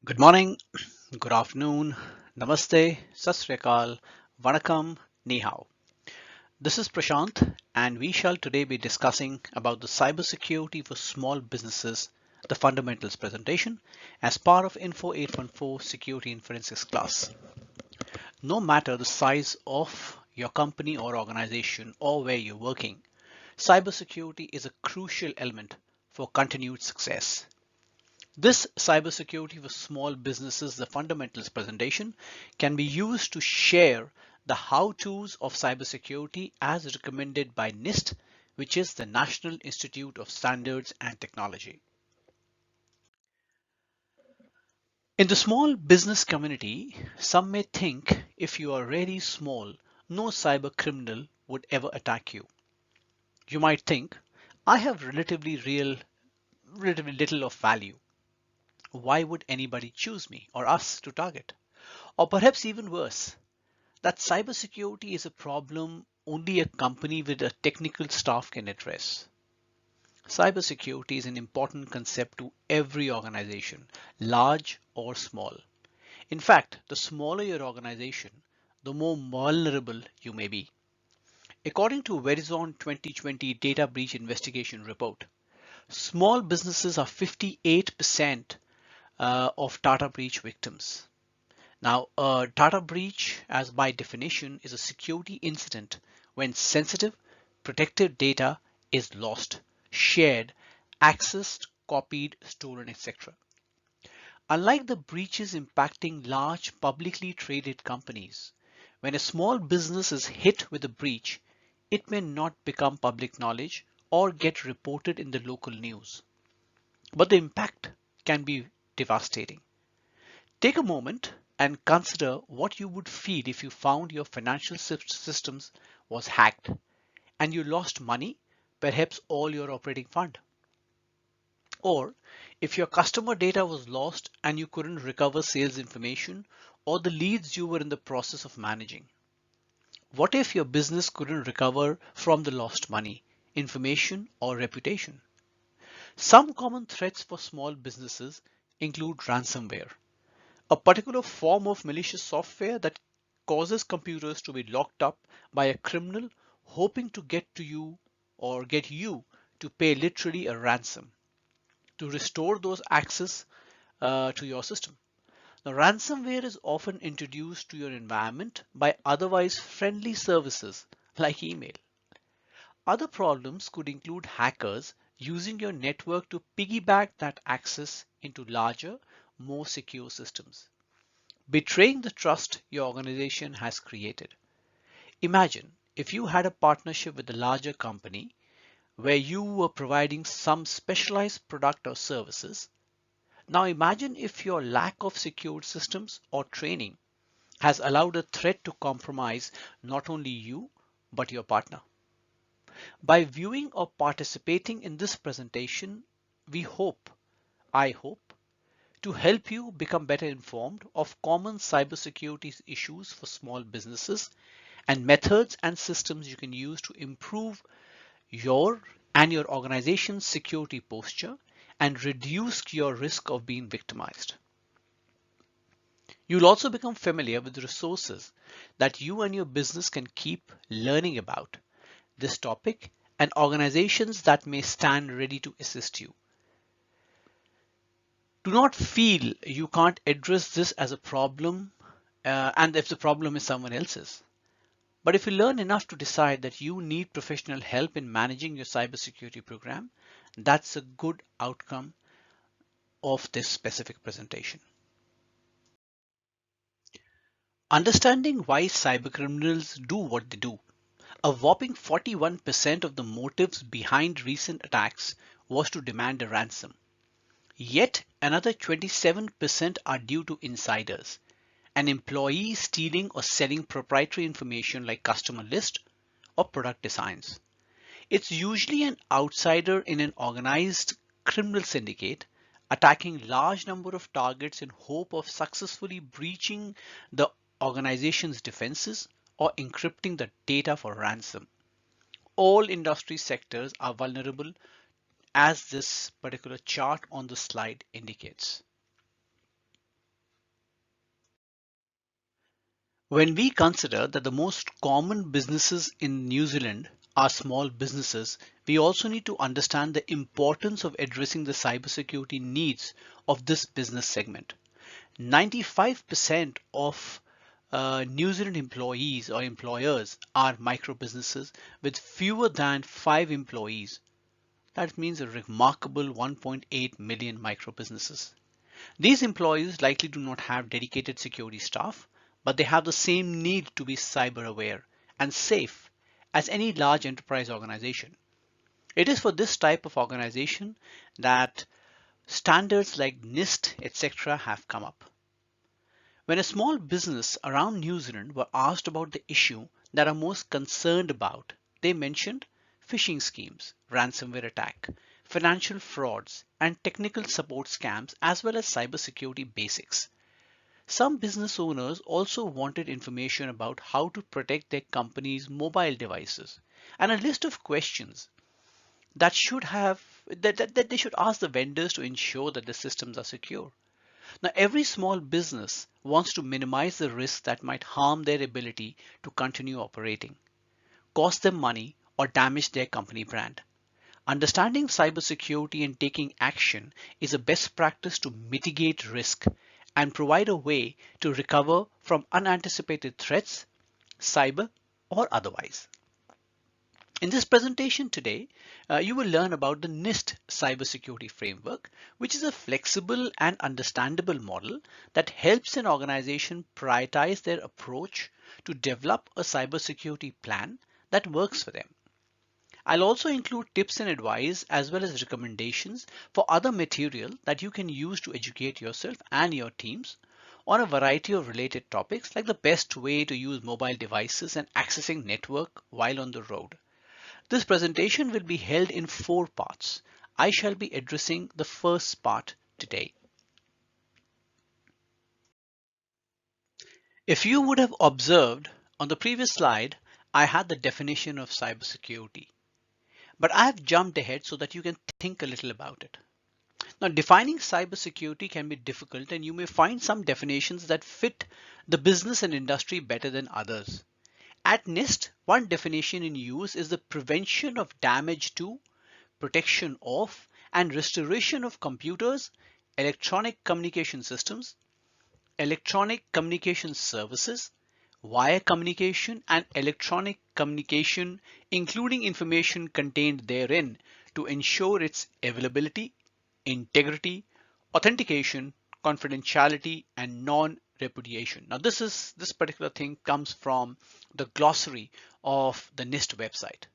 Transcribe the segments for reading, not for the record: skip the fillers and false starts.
Good morning, good afternoon, namaste, sat sri akal, vanakkam, ni hao. This is Prashant, and we shall today be discussing about the cybersecurity for small businesses, the fundamentals presentation, as part of Info 814 Security in Forensics class. No matter the size of your company or organization or where you're working, cybersecurity is a crucial element for continued success. This cybersecurity for small businesses, the fundamentals presentation, can be used to share the how-tos of cybersecurity as recommended by NIST, which is the National Institute of Standards and Technology. In the small business community, some may think if you are really small, no cyber criminal would ever attack you. You might think, I have relatively little of value. Why would anybody choose me or us to target? Or perhaps even worse, that cybersecurity is a problem only a company with a technical staff can address. Cybersecurity is an important concept to every organization, large or small. In fact, the smaller your organization, the more vulnerable you may be. According to Verizon 2020 Data Breach Investigation Report, small businesses are 58% of data breach victims. Now, a data breach, as by definition, is a security incident when sensitive, protected data is lost, shared, accessed, copied, stolen, etc. Unlike the breaches impacting large publicly traded companies, when a small business is hit with a breach, it may not become public knowledge or get reported in the local news. But the impact can be devastating. Take a moment and consider what you would feel if you found your financial systems was hacked and you lost money, perhaps all your operating fund. Or if your customer data was lost and you couldn't recover sales information or the leads you were in the process of managing. What if your business couldn't recover from the lost money, information, or reputation? Some common threats for small businesses include ransomware, a particular form of malicious software that causes computers to be locked up by a criminal hoping to get to you or get you to pay literally a ransom to restore those access to your system. Now, ransomware is often introduced to your environment by otherwise friendly services like email. Other problems could include hackers using your network to piggyback that access into larger, more secure systems, betraying the trust your organization has created. Imagine if you had a partnership with a larger company where you were providing some specialized product or services. Now imagine if your lack of secure systems or training has allowed a threat to compromise not only you, but your partner. By viewing or participating in this presentation, we hope, I hope, to help you become better informed of common cybersecurity issues for small businesses and methods and systems you can use to improve your and your organization's security posture and reduce your risk of being victimized. You'll also become familiar with the resources that you and your business can keep learning about this topic and organizations that may stand ready to assist you. Do not feel you can't address this as a problem and if the problem is someone else's. But if you learn enough to decide that you need professional help in managing your cybersecurity program, that's a good outcome of this specific presentation. Understanding why cybercriminals do what they do. A whopping 41% of the motives behind recent attacks was to demand a ransom. Yet another 27% are due to insiders, an employee stealing or selling proprietary information like customer list or product designs. It's usually an outsider in an organized criminal syndicate attacking large number of targets in hope of successfully breaching the organization's defenses or encrypting the data for ransom. All industry sectors are vulnerable as this particular chart on the slide indicates. When we consider that the most common businesses in New Zealand are small businesses, we also need to understand the importance of addressing the cybersecurity needs of this business segment. 95% of New Zealand employees or employers are micro businesses with fewer than 5 employees. That means a remarkable 1.8 million micro businesses. These employees likely do not have dedicated security staff, but they have the same need to be cyber aware and safe as any large enterprise organization. It is for this type of organization that standards like NIST, etc., have come up. When a small business around New Zealand were asked about the issue that are most concerned about, they mentioned phishing schemes, ransomware attack, financial frauds, and technical support scams, as well as cybersecurity basics. Some business owners also wanted information about how to protect their company's mobile devices and a list of questions that should have that they should ask the vendors to ensure that the systems are secure. Now, every small business wants to minimize the risks that might harm their ability to continue operating, cost them money, or damage their company brand. Understanding cybersecurity and taking action is a best practice to mitigate risk and provide a way to recover from unanticipated threats, cyber or otherwise. In this presentation today, you will learn about the NIST Cybersecurity Framework, which is a flexible and understandable model that helps an organization prioritize their approach to develop a cybersecurity plan that works for them. I'll also include tips and advice as well as recommendations for other material that you can use to educate yourself and your teams on a variety of related topics like the best way to use mobile devices and accessing network while on the road. This presentation will be held in 4 parts. I shall be addressing the first part today. If you would have observed on the previous slide, I had the definition of cybersecurity, but I have jumped ahead so that you can think a little about it. Now, defining cybersecurity can be difficult and you may find some definitions that fit the business and industry better than others. At NIST, one definition in use is the prevention of damage to, protection of, and restoration of computers, electronic communication systems, electronic communication services, wire communication, and electronic communication, including information contained therein, to ensure its availability, integrity, authentication, confidentiality, and non-repudiation. Now, this particular thing comes from the glossary of the NIST website.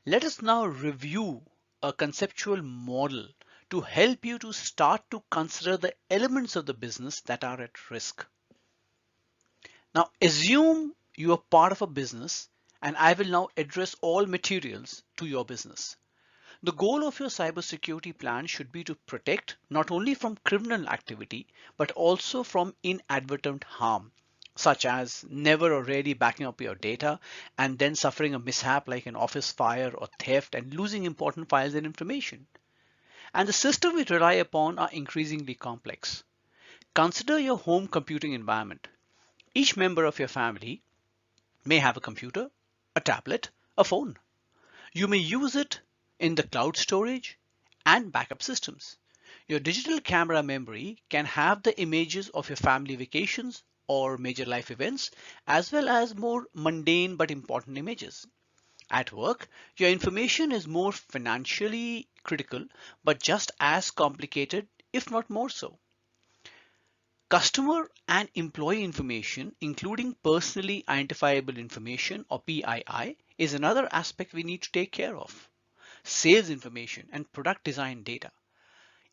Let us now review a conceptual model to help you to start to consider the elements of the business that are at risk. Now, assume you are part of a business and I will now address all materials to your business. The goal of your cybersecurity plan should be to protect not only from criminal activity, but also from inadvertent harm, such as never or rarely backing up your data and then suffering a mishap like an office fire or theft and losing important files and information. And the systems we rely upon are increasingly complex. Consider your home computing environment. Each member of your family may have a computer, a tablet, a phone. You may use it in the cloud storage and backup systems. Your digital camera memory can have the images of your family vacations or major life events, as well as more mundane but important images. At work, your information is more financially critical, but just as complicated, if not more so. Customer and employee information, including personally identifiable information or PII, is another aspect we need to take care of. Sales information and product design data,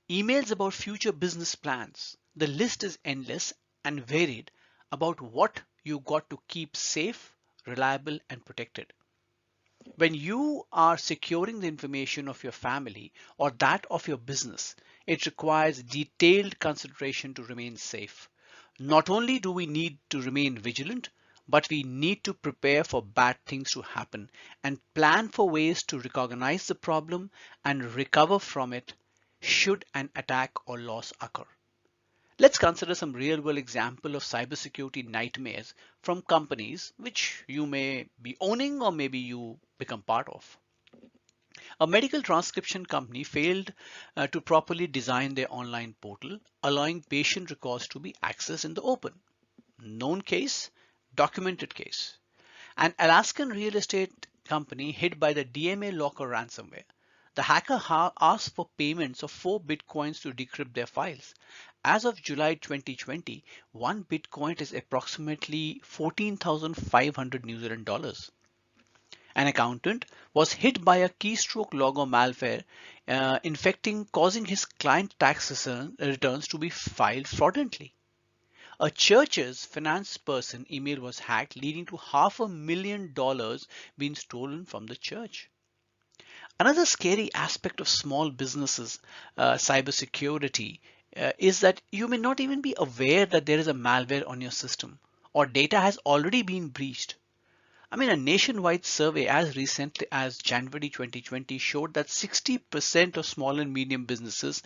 emails about future business plans. The list is endless and varied about what you got to keep safe, reliable, and protected. When you are securing the information of your family or that of your business, it requires detailed consideration to remain safe. Not only do we need to remain vigilant, but we need to prepare for bad things to happen and plan for ways to recognize the problem and recover from it should an attack or loss occur. Let's consider some real world example of cybersecurity nightmares from companies which you may be owning or maybe you become part of. A medical transcription company failed to properly design their online portal, allowing patient records to be accessed in the open. Known case, documented case. An Alaskan real estate company hit by the DMA locker ransomware. The hacker asked for payments of 4 bitcoins to decrypt their files. As of July 2020, one bitcoin is approximately 14,500 New Zealand dollars. An accountant was hit by a keystroke logger malware, causing his client returns to be filed fraudulently. A church's finance person email was hacked, leading to $500,000 being stolen from the church. Another scary aspect of small businesses cybersecurity is that you may not even be aware that there is a malware on your system or data has already been breached. I mean, a nationwide survey as recently as January 2020 showed that 60% of small and medium businesses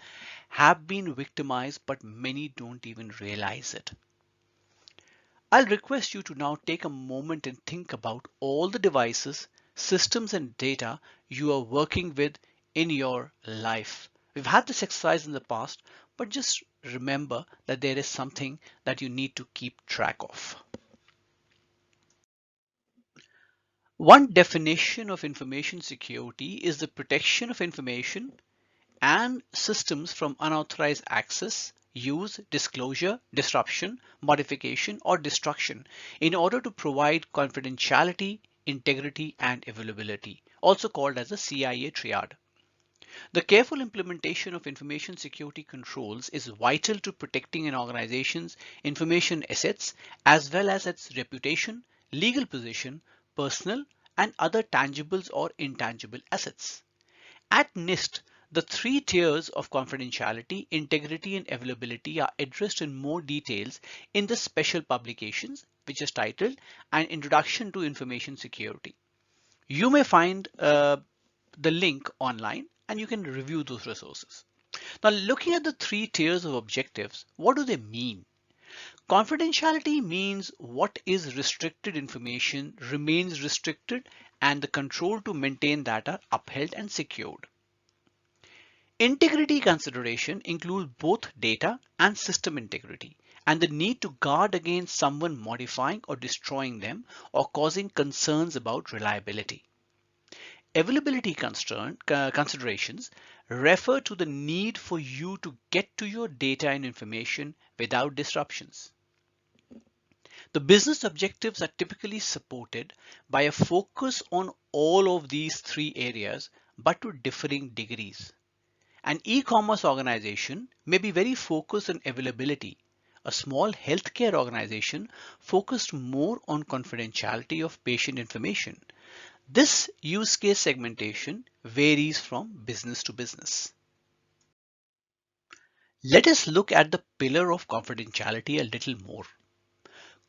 have been victimized, but many don't even realize it. I'll request you to now take a moment and think about all the devices, systems, and data you are working with in your life. We've had this exercise in the past, but just remember that there is something that you need to keep track of. One definition of information security is the protection of information and systems from unauthorized access, use, disclosure, disruption, modification, or destruction in order to provide confidentiality, integrity, and availability, also called as the CIA triad. The careful implementation of information security controls is vital to protecting an organization's information assets as well as its reputation, legal position, personal, and other tangibles or intangible assets. At NIST, the three tiers of confidentiality, integrity, and availability are addressed in more details in the special publications, which is titled An Introduction to Information Security. You may find the link online and you can review those resources. Now, looking at the three tiers of objectives, what do they mean? Confidentiality means what is restricted information remains restricted and the control to maintain that are upheld and secured. Integrity consideration include both data and system integrity and the need to guard against someone modifying or destroying them or causing concerns about reliability. Availability considerations refer to the need for you to get to your data and information without disruptions. The business objectives are typically supported by a focus on all of these three areas, but to differing degrees. An e-commerce organization may be very focused on availability. A small healthcare organization focused more on confidentiality of patient information. This use case segmentation varies from business to business. Let us look at the pillar of confidentiality a little more.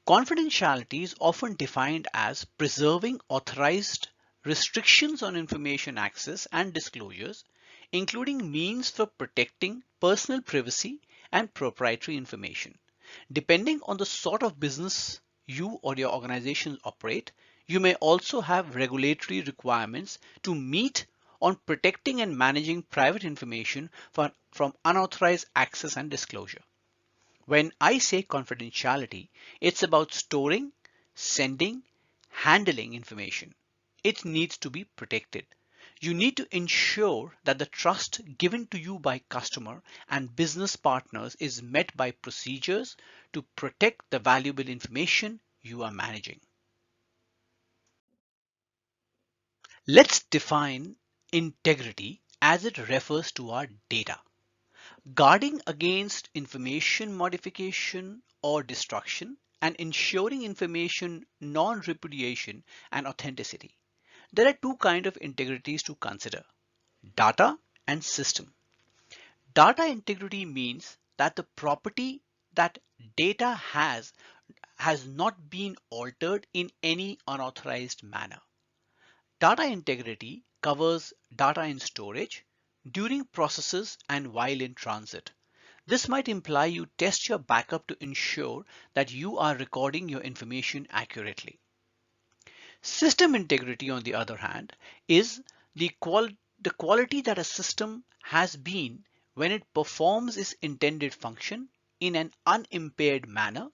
Confidentiality is often defined as preserving authorized restrictions on information access and disclosures, including means for protecting personal privacy and proprietary information. Depending on the sort of business you or your organization operate, you may also have regulatory requirements to meet on protecting and managing private information from unauthorized access and disclosure. When I say confidentiality, it's about storing, sending, handling information. It needs to be protected. You need to ensure that the trust given to you by customer and business partners is met by procedures to protect the valuable information you are managing. Let's define integrity as it refers to our data. Guarding against information modification or destruction, and ensuring information non-repudiation and authenticity. There are two kinds of integrities to consider: data and system. Data integrity means that the property that data has not been altered in any unauthorized manner. Data integrity covers data in storage, during processes, and while in transit. This might imply you test your backup to ensure that you are recording your information accurately. System integrity, on the other hand, is the quality that a system has been when it performs its intended function in an unimpaired manner,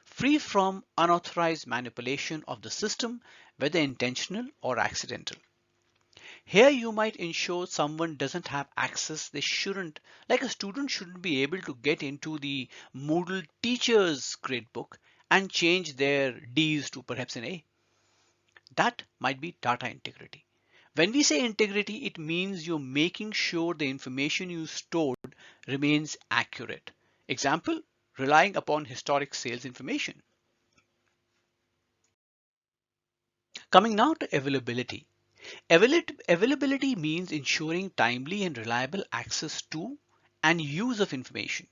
free from unauthorized manipulation of the system, whether intentional or accidental. Here you might ensure someone doesn't have access they shouldn't, like a student shouldn't be able to get into the Moodle teacher's gradebook and change their D's to perhaps an A. That might be data integrity. When we say integrity, it means you're making sure the information you stored remains accurate. Example, relying upon historic sales information. Coming now to availability. Availability means ensuring timely and reliable access to and use of information.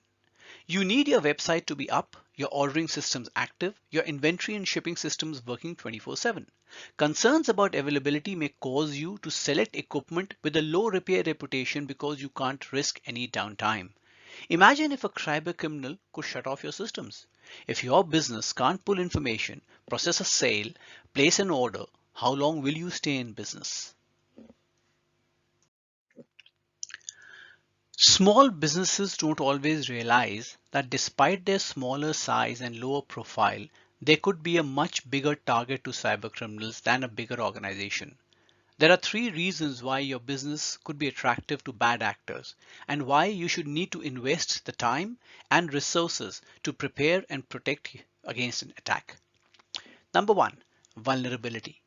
You need your website to be up, your ordering systems active, your inventory and shipping systems working 24/7. Concerns about availability may cause you to select equipment with a low repair reputation because you can't risk any downtime. Imagine if a cybercriminal could shut off your systems. If your business can't pull information, process a sale, place an order, how long will you stay in business? Small businesses don't always realize that despite their smaller size and lower profile, they could be a much bigger target to cybercriminals than a bigger organization. There are three reasons why your business could be attractive to bad actors and why you should need to invest the time and resources to prepare and protect against an attack. Number one, vulnerability.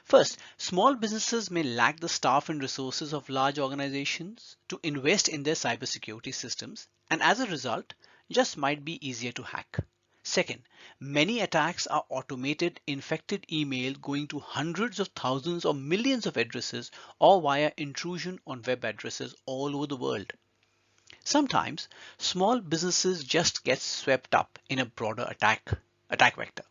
First, small businesses may lack the staff and resources of large organizations to invest in their cybersecurity systems, and as a result, just might be easier to hack. Second, many attacks are automated, infected email going to hundreds of thousands or millions of addresses or via intrusion on web addresses all over the world. Sometimes small businesses just get swept up in a broader attack vector.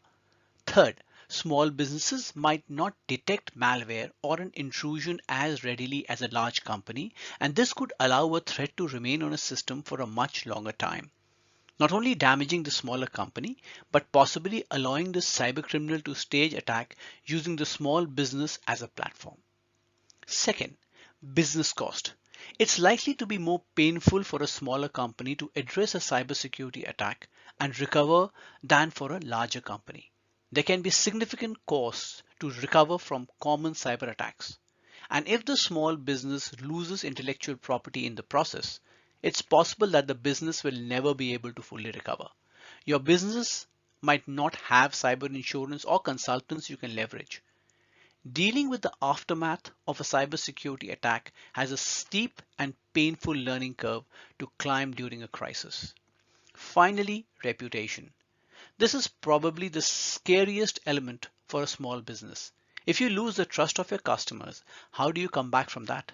Third, small businesses might not detect malware or an intrusion as readily as a large company, and this could allow a threat to remain on a system for a much longer time, not only damaging the smaller company, but possibly allowing the cybercriminal to stage attack using the small business as a platform. Second, business cost. It's likely to be more painful for a smaller company to address a cybersecurity attack and recover than for a larger company. There can be significant costs to recover from common cyber attacks. And if the small business loses intellectual property in the process, it's possible that the business will never be able to fully recover. Your business might not have cyber insurance or consultants you can leverage. Dealing with the aftermath of a cybersecurity attack has a steep and painful learning curve to climb during a crisis. Finally, reputation. This is probably the scariest element for a small business. If you lose the trust of your customers, how do you come back from that?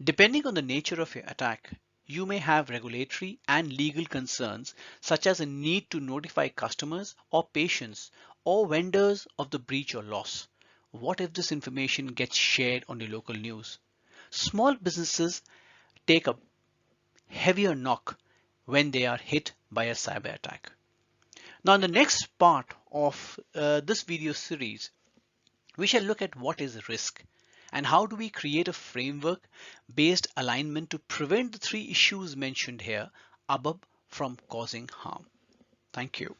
Depending on the nature of your attack, you may have regulatory and legal concerns, such as a need to notify customers or patients or vendors of the breach or loss. What if this information gets shared on the local news? Small businesses take a heavier knock when they are hit by a cyber attack. Now, in the next part of this video series, we shall look at what is risk and how do we create a framework based alignment to prevent the three issues mentioned here above from causing harm. Thank you.